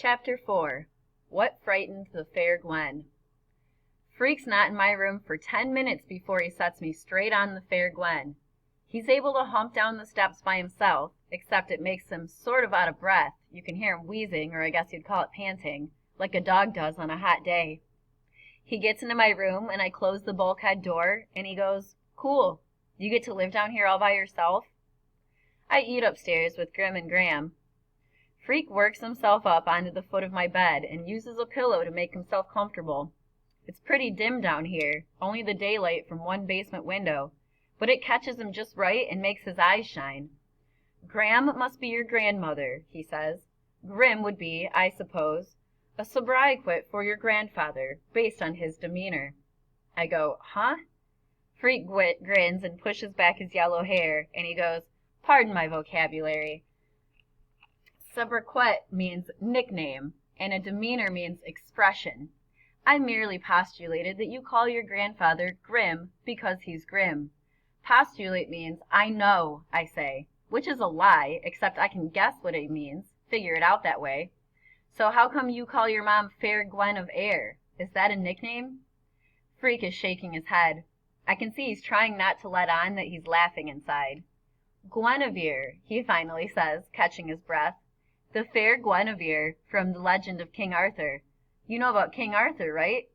Chapter 4. What Frightened the Fair Gwen. Freak's not in my room for 10 minutes before he sets me straight on the Fair Gwen. He's able to hump down the steps by himself, except it makes him sort of out of breath. You can hear him wheezing, or I guess you'd call it panting, like a dog does on a hot day. He gets into my room, and I close the bulkhead door, and he goes, "Cool. You get to live down here all by yourself?" I eat upstairs with Grim and Graham. Freak works himself up onto the foot of my bed and uses a pillow to make himself comfortable. It's pretty dim down here, only the daylight from one basement window, but it catches him just right and makes his eyes shine. "Graham must be your grandmother," he says. "Grim would be, I suppose, a sobriquet for your grandfather, based on his demeanor." I go, "Huh?" Freak grins and pushes back his yellow hair, and he goes, "Pardon my vocabulary. Sobriquet means nickname, and a demeanor means expression. I merely postulated that you call your grandfather Grim because he's grim. Postulate means I know, I say, which is a lie, except I can guess what it means, figure it out that way. So how come you call your mom Fair Gwen of Air? Is that a nickname?" Freak is shaking his head. I can see he's trying not to let on that he's laughing inside. "Guinevere," he finally says, catching his breath. "The fair Guinevere from the legend of King Arthur. You know about King Arthur, right?"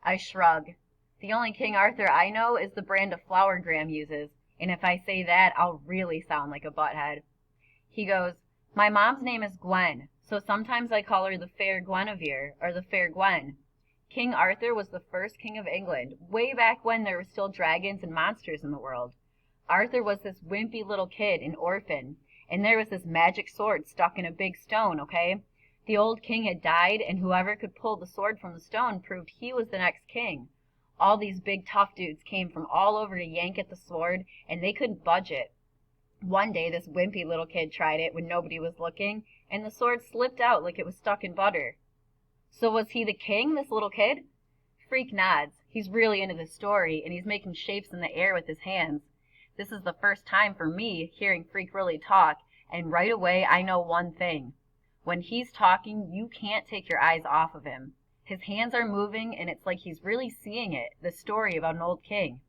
I shrug. The only King Arthur I know is the brand of flour Graham uses, and if I say that, I'll really sound like a butthead. He goes, "My mom's name is Gwen, so sometimes I call her the fair Guinevere, or the fair Gwen. King Arthur was the first king of England, way back when there were still dragons and monsters in the world. Arthur was this wimpy little kid, an orphan, and there was this magic sword stuck in a big stone, okay? The old king had died, and whoever could pull the sword from the stone proved he was the next king. All these big tough dudes came from all over to yank at the sword, and they couldn't budge it. One day this wimpy little kid tried it when nobody was looking, and the sword slipped out like it was stuck in butter." "So was he the king, this little kid?" Freak nods. He's really into this story, and he's making shapes in the air with his hands. This is the first time for me hearing Freak really talk, and right away I know one thing. When he's talking, you can't take your eyes off of him. His hands are moving, and it's like he's really seeing it, the story about an old king.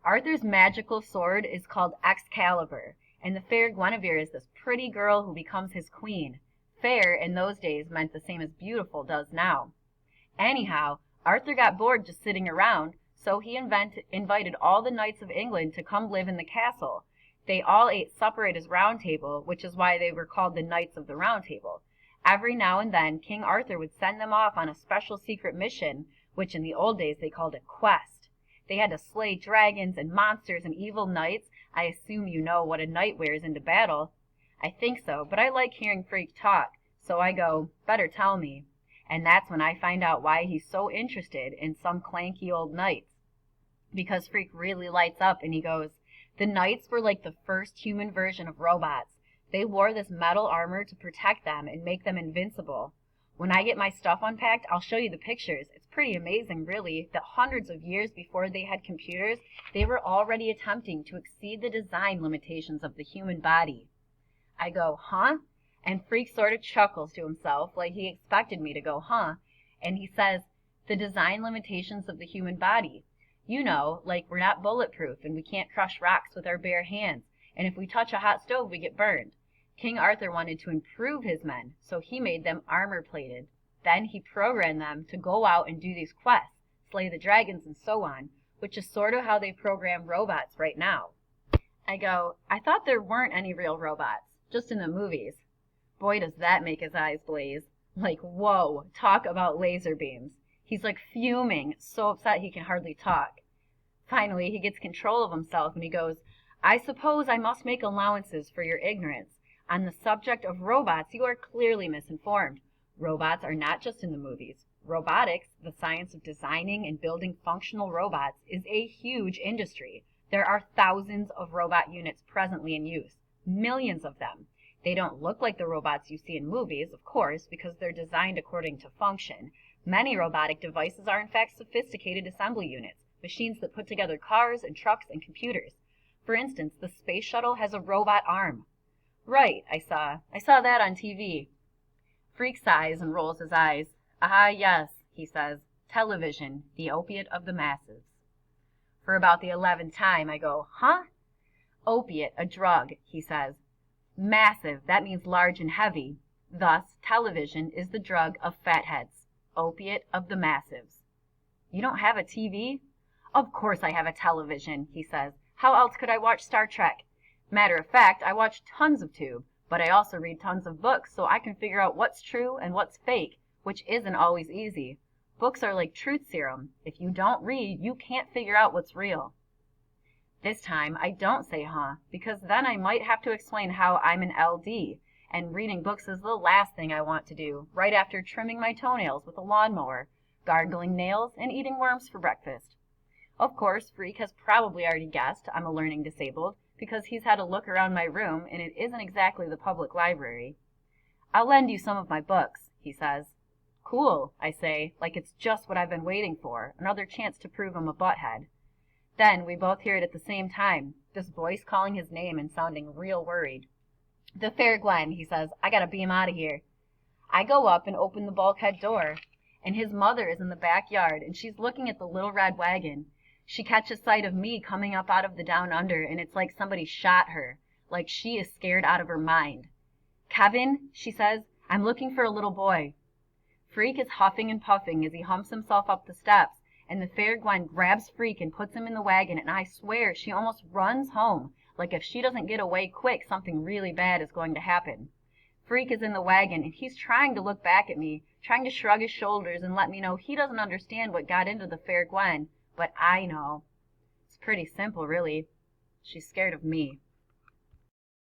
Arthur's magical sword is called Excalibur, and the fair Guinevere is this pretty girl who becomes his queen. Fair in those days meant the same as beautiful does now. Anyhow, Arthur got bored just sitting around, so he invited all the knights of England to come live in the castle. They all ate supper at his round table, which is why they were called the Knights of the Round Table. Every now and then, King Arthur would send them off on a special secret mission, which in the old days they called a quest. They had to slay dragons and monsters and evil knights. I assume you know what a knight wears into battle. I think so, but I like hearing Freak talk, so I go, "Better tell me." And that's when I find out why he's so interested in some clanky old knights. Because Freak really lights up and he goes, "The knights were like the first human version of robots. They wore this metal armor to protect them and make them invincible. When I get my stuff unpacked, I'll show you the pictures. It's pretty amazing, really, that hundreds of years before they had computers, they were already attempting to exceed the design limitations of the human body." I go, "Huh?" And Freak sort of chuckles to himself like he expected me to go, "Huh?" And he says, "The design limitations of the human body. You know, like we're not bulletproof and we can't crush rocks with our bare hands, and if we touch a hot stove we get burned. King Arthur wanted to improve his men, so he made them armor-plated. Then he programmed them to go out and do these quests, slay the dragons and so on, which is sort of how they program robots right now." I go, "I thought there weren't any real robots, just in the movies." Boy, does that make his eyes blaze. Like, whoa, talk about laser beams. He's like fuming, so upset he can hardly talk. Finally, he gets control of himself and he goes, "I suppose I must make allowances for your ignorance. On the subject of robots, you are clearly misinformed. Robots are not just in the movies. Robotics, the science of designing and building functional robots, is a huge industry. There are thousands of robot units presently in use, millions of them. They don't look like the robots you see in movies, of course, because they're designed according to function. Many robotic devices are in fact sophisticated assembly units, machines that put together cars and trucks and computers. For instance, the space shuttle has a robot arm." "Right, I saw that on TV." Freak sighs and rolls his eyes. Ah, yes, he says. Television, the opiate of the masses. For about the 11th time, I go, huh? Opiate, a drug, he says. Massive, that means large and heavy. Thus, television is the drug of fatheads. Opiate of the massives. You don't have a TV? Of course I have a television, he says. How else could I watch Star Trek? Matter of fact, I watch tons of tube, but I also read tons of books so I can figure out what's true and what's fake, which isn't always easy. Books are like truth serum. If you don't read, you can't figure out what's real. This time, I don't say huh, because then I might have to explain how I'm an LD, and reading books is the last thing I want to do, right after trimming my toenails with a lawnmower, gargling nails, and eating worms for breakfast. Of course, Freak has probably already guessed I'm a learning disabled, because he's had a look around my room, and it isn't exactly the public library. I'll lend you some of my books, he says. Cool, I say, like it's just what I've been waiting for, another chance to prove I'm a butthead. Then we both hear it at the same time, this voice calling his name and sounding real worried. The fair Gwen, he says, I gotta beam out of here. I go up and open the bulkhead door, and his mother is in the backyard, and she's looking at the little red wagon. She catches sight of me coming up out of the down under, and it's like somebody shot her, like she is scared out of her mind. Kevin, she says, I'm looking for a little boy. Freak is huffing and puffing as he humps himself up the steps, and the fair Gwen grabs Freak and puts him in the wagon, and I swear she almost runs home, like if she doesn't get away quick, something really bad is going to happen. Freak is in the wagon, and he's trying to look back at me, trying to shrug his shoulders and let me know he doesn't understand what got into the fair Gwen, but I know. It's pretty simple, really. She's scared of me.